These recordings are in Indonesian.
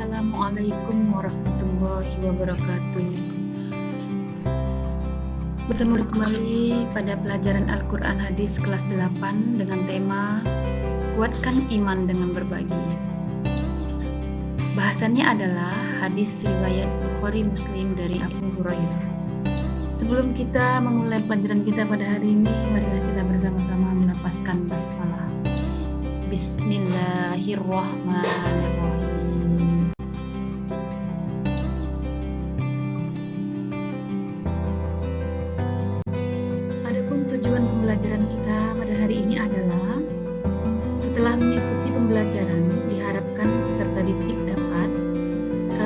Assalamualaikum warahmatullahi wabarakatuh. Bertemu kembali pada pelajaran Al-Quran Hadis kelas 8 dengan tema Kuatkan Iman dengan Berbagi. Bahasannya adalah hadis riwayat Bukhari Muslim dari Abu Hurairah. Sebelum kita memulai pelajaran kita pada hari ini, marilah kita bersama-sama melafazkan basmalah. Bismillahirrahmanirrahim. Adapun tujuan pembelajaran kita pada hari ini adalah setelah mengikuti pembelajaran diharapkan peserta didik dapat 1.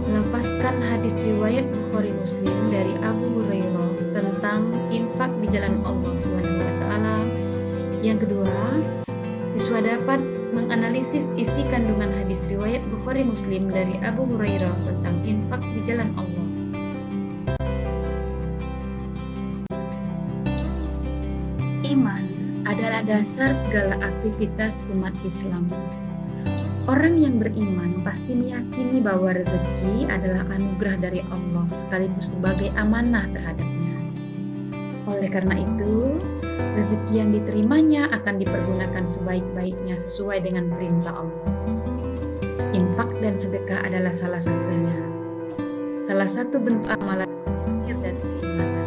Melafazkan hadis riwayat Bukhari Muslim dari Abu Hurairah tentang infak di jalan Allah Subhanahu wa taala. Yang kedua, siswa dapat menganalisis isi kandungan hadis riwayat Bukhari Muslim dari Abu Hurairah tentang infak di jalan Allah. Iman adalah dasar segala aktivitas umat Islam. Orang yang beriman pasti meyakini bahwa rezeki adalah anugerah dari Allah sekaligus sebagai amanah terhadapnya. Oleh karena itu, rezeki yang diterimanya akan dipergunakan sebaik-baiknya sesuai dengan perintah Allah. Infak dan sedekah adalah salah satunya. Salah satu bentuk amalan dan keimanan.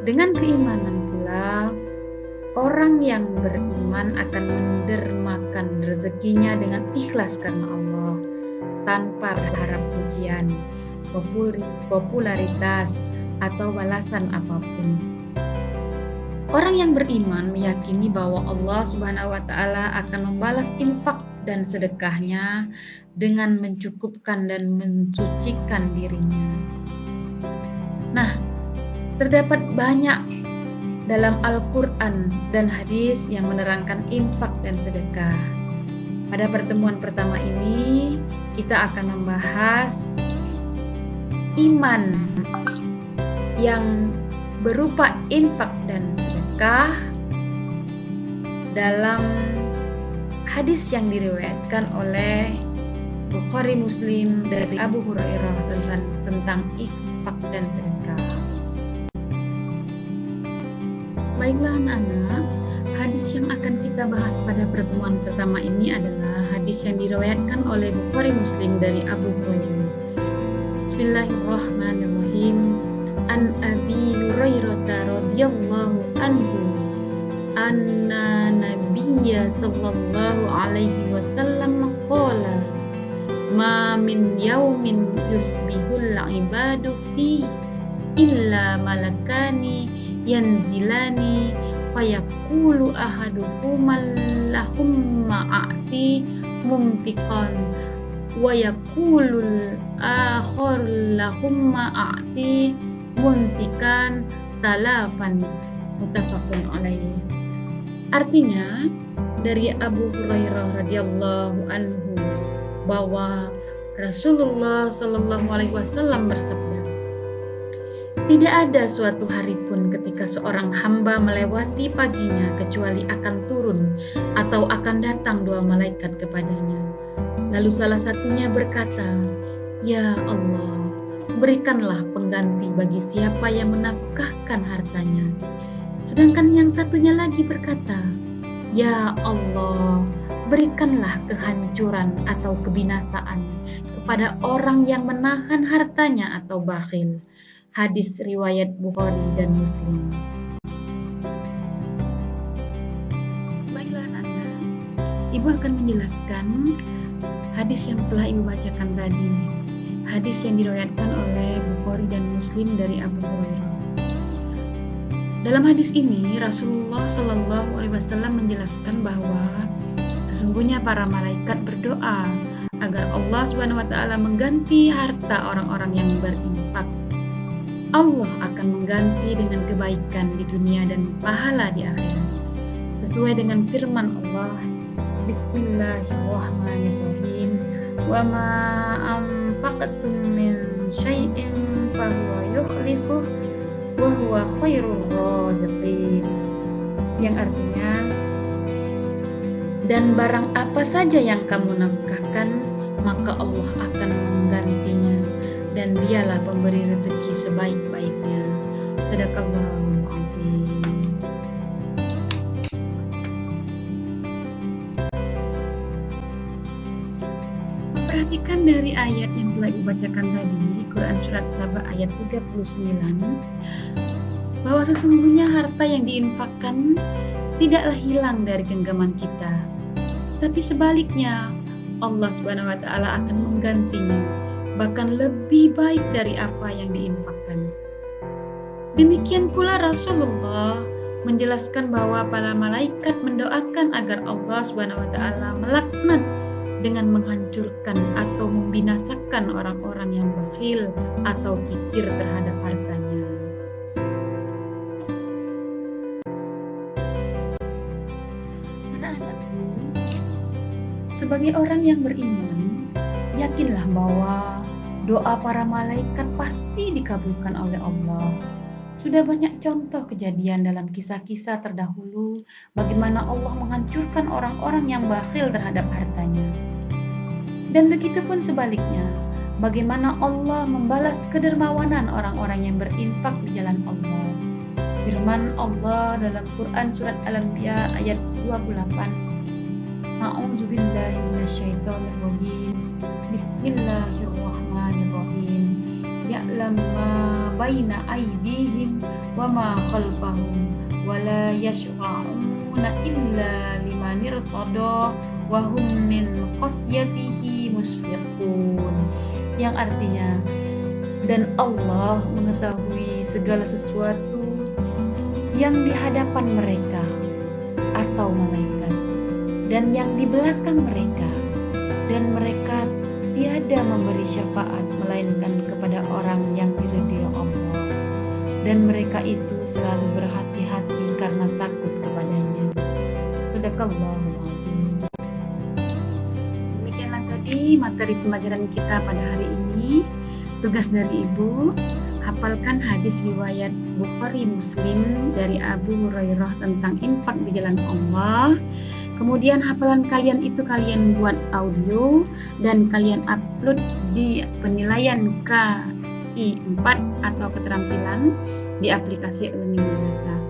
Dengan keimanan pula, orang yang beriman akan mendermakan rezekinya dengan ikhlas karena Allah, tanpa berharap pujian, popularitas, atau balasan apapun. Orang yang beriman meyakini bahwa Allah Subhanahu wa taala akan membalas infak dan sedekahnya dengan mencukupkan dan mensucikan dirinya. Nah, terdapat banyak dalam Al-Quran dan hadis yang menerangkan infak dan sedekah. Pada pertemuan pertama ini, kita akan membahas iman yang berupa infak dan sedekah dalam hadis yang diriwayatkan oleh Bukhari Muslim dari Abu Hurairah tentang infak dan sedekah. Baiklah anak-anak, hadis yang akan kita bahas pada pertemuan pertama ini adalah hadis yang diriwayatkan oleh Bukhari Muslim dari Abu Hurairah. Bismillahirrahmanirrahim. An Abi Hurairah radhiyallahu anhu anna Nabiyya sallallahu alaihi wasallam qala ma min yaumin yusbihul ibadu fi illa malakani yanzilani fayaqulu ahaduhum lahumma a'ti mumfiqan wa yaqulul akhar lahumma a'ti munsikan talafan, muttafaqun alaihi. Artinya dari Abu Hurairah radhiyallahu anhu bahwa Rasulullah sallallahu alaihi wasallam bersabda, tidak ada suatu hari pun ketika seorang hamba melewati paginya kecuali akan turun atau akan datang dua malaikat kepadanya. Lalu salah satunya berkata, ya Allah, berikanlah pengganti bagi siapa yang menafkahkan hartanya. Sedangkan yang satunya lagi berkata, ya Allah, berikanlah kehancuran atau kebinasaan kepada orang yang menahan hartanya atau bakhil. Hadis riwayat Bukhari dan Muslim. Baiklah anak-anak, Ibu akan menjelaskan hadis yang telah Ibu bacakan tadi. Hadis yang diriwayatkan oleh Bukhari dan Muslim dari Abu Hurairah. Dalam hadis ini Rasulullah Shallallahu Alaihi Wasallam menjelaskan bahwa sesungguhnya para malaikat berdoa agar Allah Subhanahu Wa Taala mengganti harta orang-orang yang berinfak. Allah akan mengganti dengan kebaikan di dunia dan pahala di akhirat. Sesuai dengan firman Allah, Bismillahirrahmanirrahim. Wa ma anfaqtum min syai'in fahuwa yukhlifuh wa huwa khairur raziqin. Yang artinya, dan barang apa saja yang kamu nafkahkan, maka Allah akan menggantinya dan dialah pemberi rezeki sebaik-baiknya. Shadaqallahul azim. Perhatikan dari ayat yang telah dibacakan tadi, Quran Surat Saba ayat 39, bahwa sesungguhnya harta yang diinfakkan tidaklah hilang dari genggaman kita, tapi sebaliknya Allah Subhanahu wa Ta'ala akan menggantinya, bahkan lebih baik dari apa yang diinfakkan. Demikian pula Rasulullah menjelaskan bahwa para malaikat mendoakan agar Allah Subhanahu wa Ta'ala melaknat dengan menghancurkan atau membinasakan orang-orang yang bakhil atau kikir terhadap hartanya. Anak-anakku, sebagai orang yang beriman, yakinlah bahwa doa para malaikat pasti dikabulkan oleh Allah. Sudah banyak contoh kejadian dalam kisah-kisah terdahulu bagaimana Allah menghancurkan orang-orang yang bakhil terhadap hartanya. Dan begitu pun sebaliknya, bagaimana Allah membalas kedermawanan orang-orang yang berinfak di jalan Allah. Firman Allah dalam Quran Surat Al-Anbiya ayat 28. A'udzubillahi minasyaitonirrajim. Bismillahirrahmanirrahim. Ya'lamu ma baina aydihim wa ma khalfahum wa la yashfa'una illa liman irtada wa hum min khasyatihi musfiqun, yang artinya, dan Allah mengetahui segala sesuatu yang di hadapan mereka atau malaikat dan yang di belakang mereka, dan mereka tiada memberi syafaat melainkan kepada orang yang diridhoi Allah, dan mereka itu selalu berhati-hati karena takut kepadanya. Shadaqallahul azim. Demikianlah tadi materi pembelajaran kita pada hari ini. Tugas dari Ibu, hafalkan hadis riwayat Bukhari Muslim dari Abu Hurairah tentang infak di jalan Allah. Kemudian hafalan kalian itu kalian buat audio dan kalian upload di penilaian KI 4 atau keterampilan di aplikasi Learning Madrasah.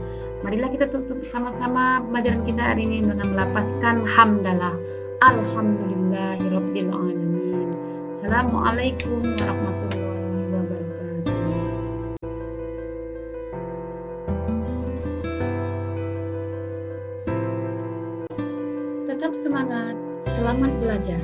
Marilah kita tutup sama-sama pembelajaran kita hari ini dengan melapaskan hamdalah. Alhamdulillahirabbil alamin. Assalamualaikum warahmatullahi wabarakatuh. Tetap semangat, selamat belajar.